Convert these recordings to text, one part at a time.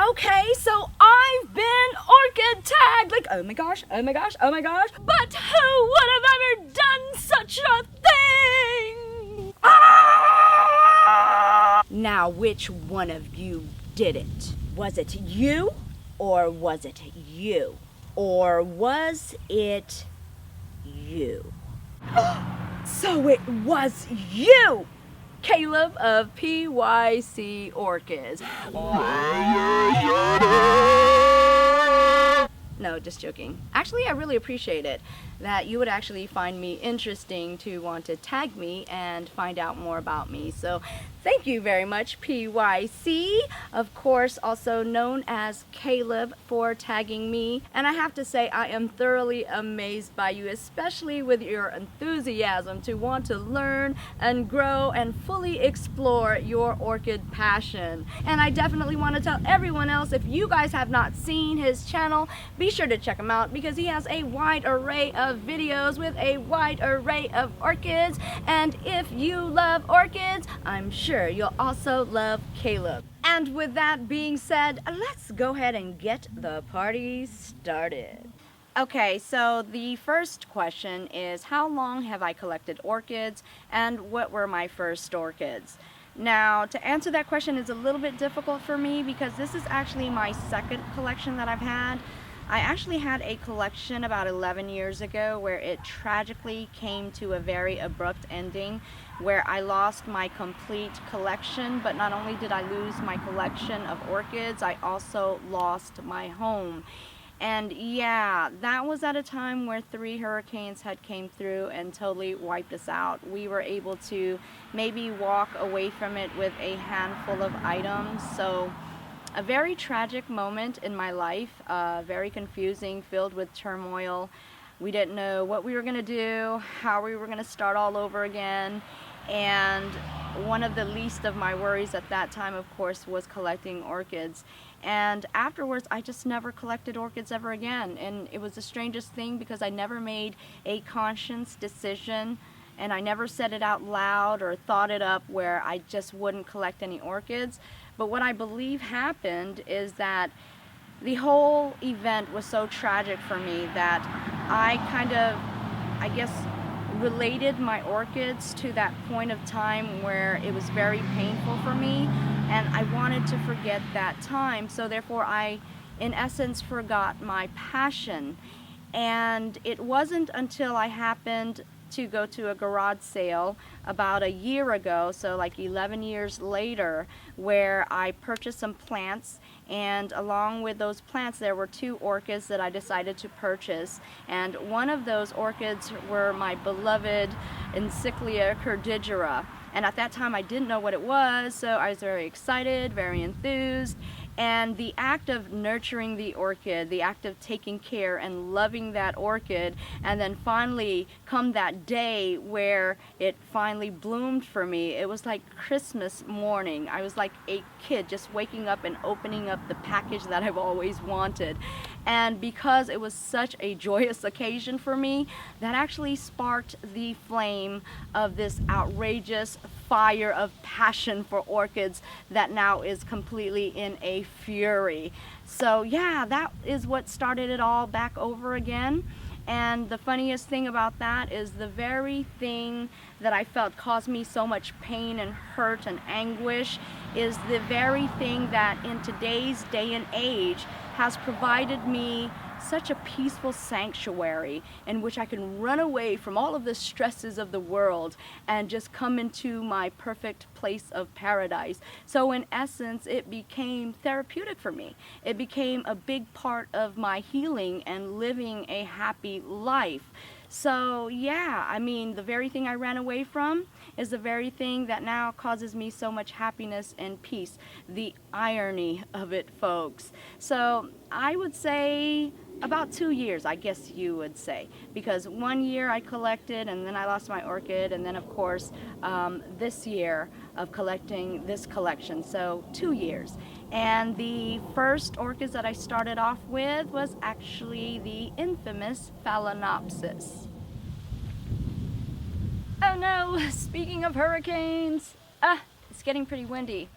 Okay, so I've been orchid tagged. Like, oh my gosh, oh my gosh, oh my gosh. But who would have ever done such a thing? Ah! Now, which one of you did it? Was it you? Or was it you? Or was it you? So it was you! Caleb of PYC Orchids. No, just joking. Actually, I really appreciate it that you would actually find me interesting to want to tag me and find out more about me. So thank you very much, PYC. Of course, also known as Caleb, for tagging me. And I have to say, I am thoroughly amazed by you, especially with your enthusiasm to want to learn and grow and fully explore your orchid passion. And I definitely want to tell everyone else, if you guys have not seen his channel, be sure to check him out because he has a wide array of videos with a wide array of orchids. And if you love orchids, I'm sure you'll also love Caleb. And with that being said, let's go ahead and get the party started. Okay, so the first question is, how long have I collected orchids and what were my first orchids? Now, to answer that question is a little bit difficult for me because this is actually my second collection that I've had. I actually had a collection about 11 years ago where it tragically came to a very abrupt ending where I lost my complete collection, but not only did I lose my collection of orchids, I also lost my home. And yeah, that was at a time where 3 hurricanes had came through and totally wiped us out. We were able to maybe walk away from it with a handful of items. So a very tragic moment in my life, very confusing, filled with turmoil. We didn't know what we were going to do, how we were going to start all over again. And one of the least of my worries at that time, of course, was collecting orchids. And afterwards, I just never collected orchids ever again. And it was the strangest thing because I never made a conscious decision and I never said it out loud or thought it up where I just wouldn't collect any orchids. But what I believe happened is that the whole event was so tragic for me that I kind of, I guess, related my orchids to that point of time where it was very painful for me and I wanted to forget that time. So therefore I, in essence, forgot my passion. And it wasn't until I happened to go to a garage sale about a year ago, so like 11 years later, where I purchased some plants, and along with those plants there were 2 orchids that I decided to purchase, and one of those orchids were my beloved Encyclia cordigera. And at that time I didn't know what it was, so I was very excited, very enthused. And the act of nurturing the orchid, the act of taking care and loving that orchid, and then finally come that day where it finally bloomed for me, it was like Christmas morning. I was like a kid just waking up and opening up the package that I've always wanted. And because it was such a joyous occasion for me, that actually sparked the flame of this outrageous fire of passion for orchids that now is completely in a fury. So yeah, that is what started it all back over again. And the funniest thing about that is the very thing that I felt caused me so much pain and hurt and anguish is the very thing that in today's day and age has provided me such a peaceful sanctuary in which I can run away from all of the stresses of the world and just come into my perfect place of paradise. So in essence, it became therapeutic for me. It became a big part of my healing and living a happy life. So yeah, I mean, the very thing I ran away from is the very thing that now causes me so much happiness and peace. The irony of it, folks. So I would say about 2 years, I guess you would say, because 1 year I collected and then I lost my orchid, and then of course this year of collecting this collection, so 2 years. And the first orchids that I started off with was actually the infamous Phalaenopsis. Oh no, speaking of hurricanes, it's getting pretty windy.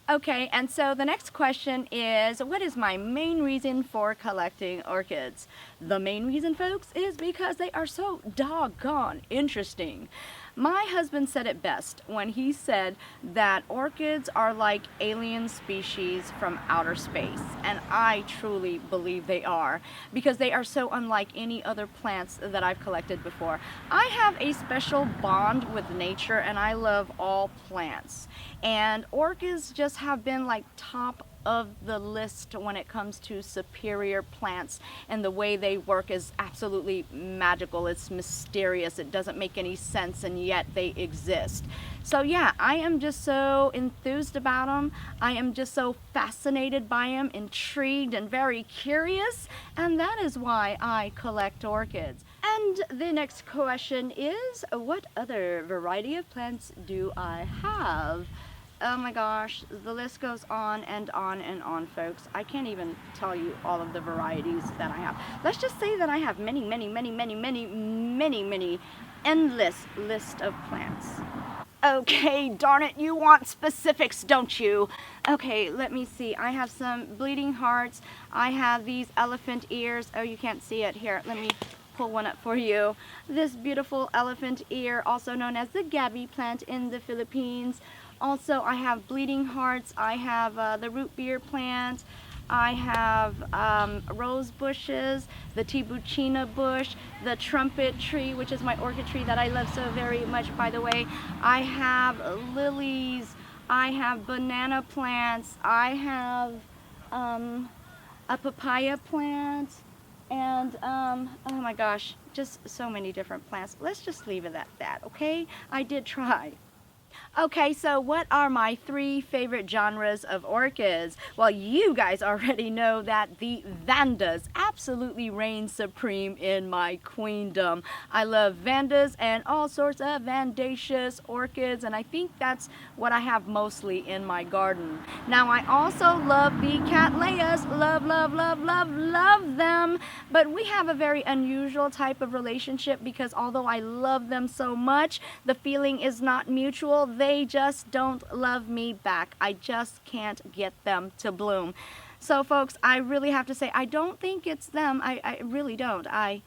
Okay, and so the next question is, what is my main reason for collecting orchids? The main reason, folks, is because they are so doggone interesting. My husband said it best when he said that orchids are like alien species from outer space, and I truly believe they are, because they are so unlike any other plants that I've collected before. I have a special bond with nature, and I love all plants, and orchids just have been like top of the list when it comes to superior plants, and the way they work is absolutely magical. It's mysterious. It doesn't make any sense, and yet they exist. So yeah, I am just so enthused about them. I am just so fascinated by them, intrigued, and very curious, and that is why I collect orchids. And the next question is, what other variety of plants do I have? Oh my gosh, the list goes on and on and on, folks. I can't even tell you all of the varieties that I have. Let's just say that I have many, endless list of plants. Okay, darn it, you want specifics, don't you? Okay, let me see. I have some bleeding hearts. I have these elephant ears. Oh, you can't see it. Here, let me pull one up for you. This beautiful elephant ear, also known as the gabi plant in the Philippines. Also, I have bleeding hearts. I have the root beer plant. I have rose bushes, the tibuchina bush, the trumpet tree, which is my orchid tree that I love so very much, by the way. I have lilies. I have banana plants. I have a papaya plant. And oh my gosh, just so many different plants. Let's just leave it at that, okay? I did try. Okay, so what are my 3 favorite genres of orchids? Well, you guys already know that the Vandas absolutely reign supreme in my queendom. I love Vandas and all sorts of Vandaceous orchids, and I think that's what I have mostly in my garden. Now, I also love the Cattleyas. Love them. But we have a very unusual type of relationship, because although I love them so much, the feeling is not mutual. They just don't love me back. I just can't get them to bloom. So folks, I really have to say, I don't think it's them. I really don't. I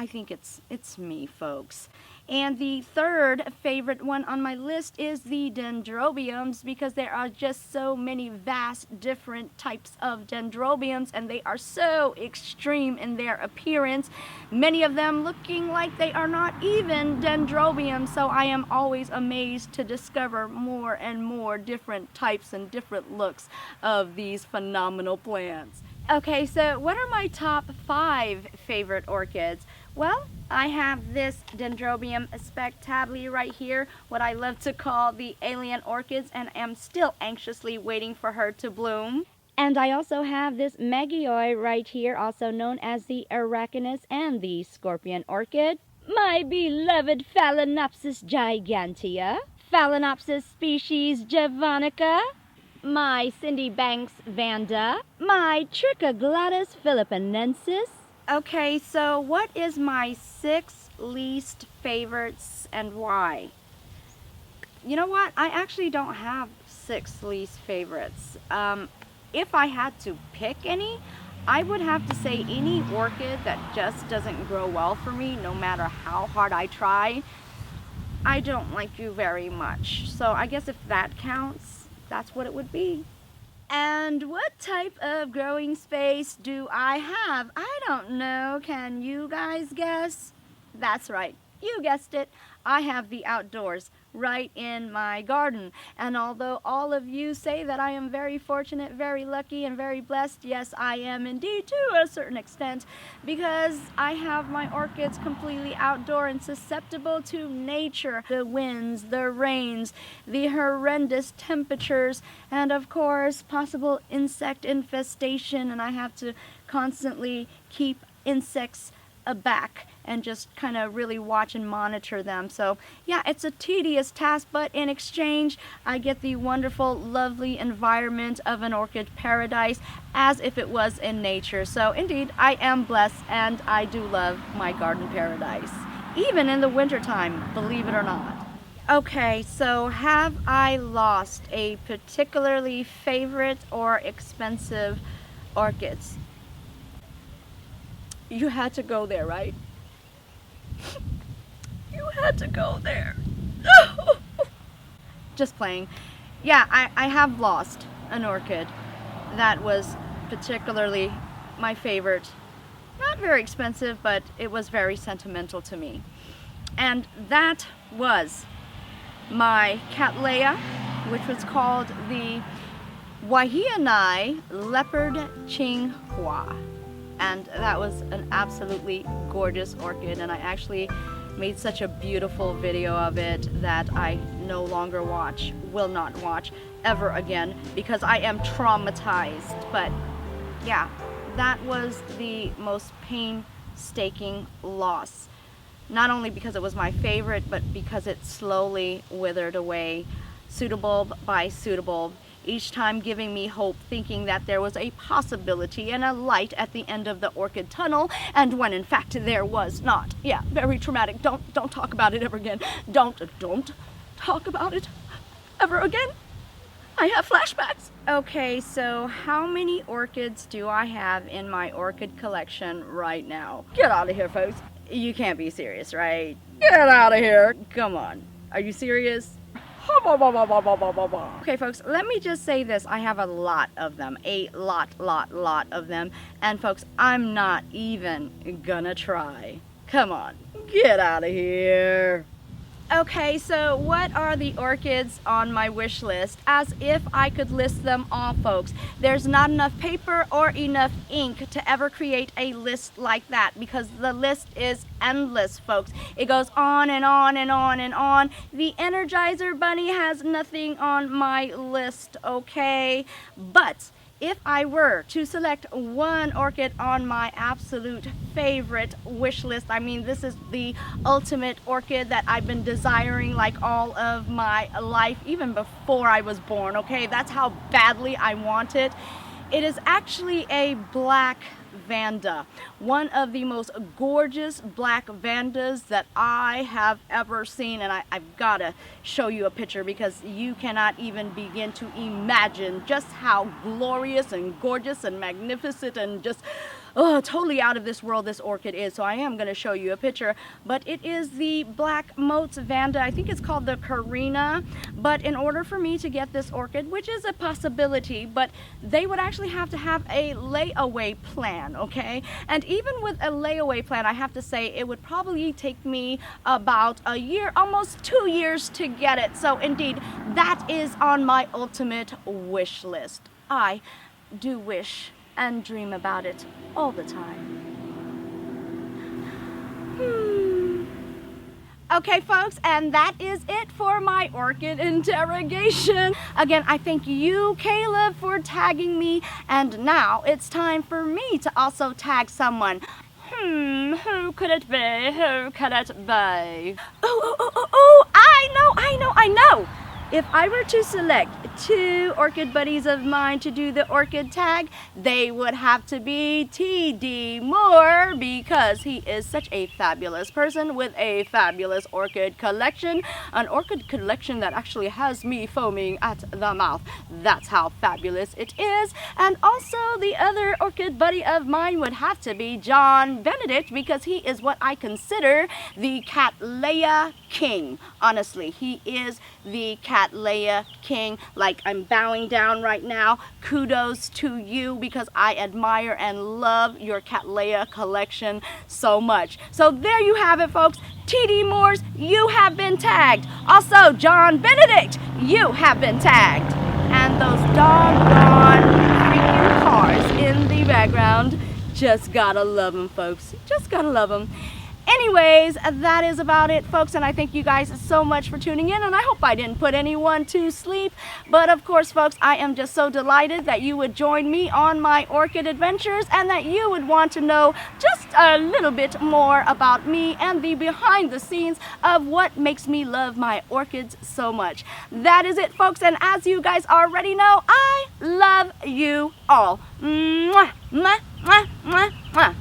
think it's me, folks. And the third favorite one on my list is the dendrobiums, because there are just so many vast different types of dendrobiums, and they are so extreme in their appearance, many of them looking like they are not even dendrobiums. So I am always amazed to discover more and more different types and different looks of these phenomenal plants. Okay, so what are my top 5 favorite orchids? Well, I have this Dendrobium spectabile right here, what I love to call the alien orchids, and am still anxiously waiting for her to bloom. And I also have this Magioi right here, also known as the Arachnus and the Scorpion orchid. My beloved Phalaenopsis gigantea, Phalaenopsis species javanica, my Cindy Banks Vanda, my Trichoglottis philippinensis. Okay, so what is my 6 least favorites and why? You know what? I actually don't have 6 least favorites. If I had to pick any, I would have to say any orchid that just doesn't grow well for me, no matter how hard I try. I don't like you very much. So I guess if that counts, that's what it would be. And what type of growing space do I have? I don't know. Can you guys guess? That's right. You guessed it. I have the outdoors right in my garden. And although all of you say that I am very fortunate, very lucky, and very blessed, yes, I am indeed to a certain extent, because I have my orchids completely outdoor and susceptible to nature, the winds, the rains, the horrendous temperatures, and of course possible insect infestation, and I have to constantly keep insects aback and just kind of really watch and monitor them. So yeah, it's a tedious task, but in exchange I get the wonderful, lovely environment of an orchid paradise as if it was in nature. So indeed, I am blessed, and I do love my garden paradise, even in the wintertime, believe it or not. Okay, so have I lost a particularly favorite or expensive orchids? You had to go there, right? You had to go there. Just playing. Yeah, I have lost an orchid that was particularly my favorite. Not very expensive, but it was very sentimental to me. And that was my Cattleya, which was called the Waihianai Leopard Qinghua. And that was an absolutely gorgeous orchid, and I actually made such a beautiful video of it that I no longer will not watch ever again because I am traumatized. But yeah, that was the most painstaking loss. Not only because it was my favorite, but because it slowly withered away, pseudobulb by pseudobulb, each time giving me hope, thinking that there was a possibility and a light at the end of the orchid tunnel, and when in fact there was not. Yeah, very traumatic. Don't talk about it ever again. Don't talk about it ever again. I have flashbacks. Okay, so how many orchids do I have in my orchid collection right now? Get out of here, folks. You can't be serious, right? Get out of here. Come on. Are you serious? Okay, folks, let me just say this. I have a lot of them. A lot of them. And folks, I'm not even gonna try. Come on. Get out of here. Okay, so what are the orchids on my wish list? As if I could list them all, folks. There's not enough paper or enough ink to ever create a list like that because the list is endless, folks. It goes on and on and on and on. The Energizer Bunny has nothing on my list, okay? But if I were to select one orchid on my absolute favorite wish list, I mean, this is the ultimate orchid that I've been desiring like all of my life, even before I was born, okay? That's how badly I want it. It is actually a black Vanda, one of the most gorgeous black Vandas that I have ever seen, and I've got to show you a picture because you cannot even begin to imagine just how glorious and gorgeous and magnificent and just totally out of this world this orchid is. So I am going to show you a picture, but it is the black MOTES Vanda. I think it's called the KARINA, but in order for me to get this orchid, which is a possibility, but they would actually have to have a layaway plan, okay? And even with a layaway plan, I have to say it would probably take me about a year, almost 2 years to get it. So indeed, that is on my ultimate wish list. I do wish and dream about it all the time. Okay, folks, and that is it for my orchid interrogation. Again, I thank you, Caleb, for tagging me, and now it's time for me to also tag someone. Who could it be? Who could it be? Oh, I know! If I were to select 2 orchid buddies of mine to do the orchid tag, they would have to be T.D. Moore because he is such a fabulous person with a fabulous orchid collection. An orchid collection that actually has me foaming at the mouth. That's how fabulous it is. And also the other orchid buddy of mine would have to be John Benedict because he is what I consider the Cattleya King. Honestly, he is the Cattleya King. Like, I'm bowing down right now. Kudos to you because I admire and love your Cattleya collection so much. So there you have it, folks. T.D. Moores, you have been tagged. Also, John Benedict, you have been tagged. And those doggone freaking cars in the background, just gotta love them, folks. Just gotta love them. Anyways, that is about it, folks, and I thank you guys so much for tuning in, and I hope I didn't put anyone to sleep. But of course, folks, I am just so delighted that you would join me on my orchid adventures and that you would want to know just a little bit more about me and the behind the scenes of what makes me love my orchids so much. That is it, folks, and as you guys already know, I love you all. Mwah, mwah, mwah, mwah, mwah.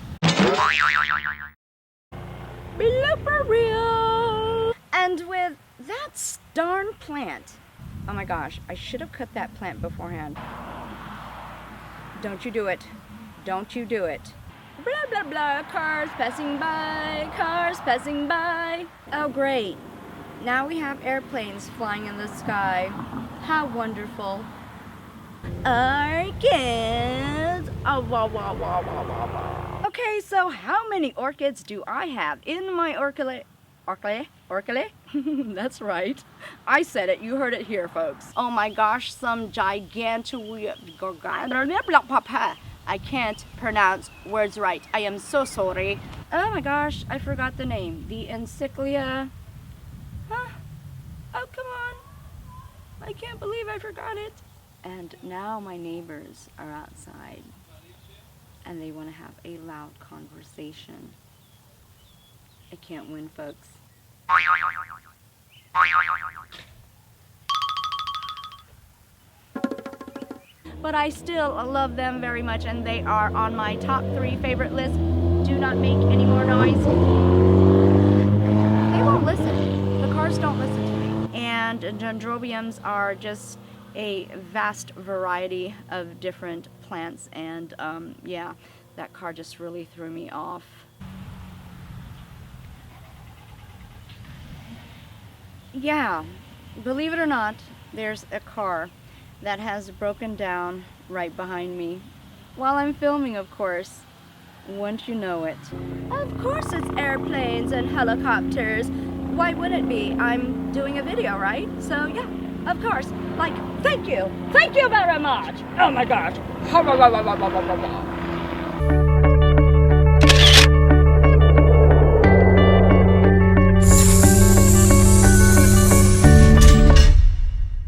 Blooper reel. And with That darn plant. Oh my gosh, I should have cut that plant beforehand. Don't you do it. Don't you do it. Blah, blah, blah, cars passing by, cars passing by. Oh great. Now we have airplanes flying in the sky. How wonderful. Orchids. Oh, wah, wah, wah, wah, wah, wah. Okay, so how many orchids do I have in my orchid? Orchid? That's right. I said it. You heard it here, folks. Oh my gosh, some gigantic... I can't pronounce words right. I am so sorry. Oh my gosh, I forgot the name. The encyclia... Huh? Oh, come on. I can't believe I forgot it. And now my neighbors are outside and they want to have a loud conversation. I can't win, folks. But I still love them very much, and they are on my top 3 favorite list. Do not make any more noise. They won't listen. The cars don't listen to me. And dendrobiums are just a vast variety of different plants, and yeah, that car just really threw me off. Yeah, believe it or not, there's a car that has broken down right behind me while I'm filming, of course. Wouldn't you know it? Of course it's airplanes and helicopters. Why would it be? I'm doing a video, right? So yeah, of course. Like, thank you very much. Oh my gosh.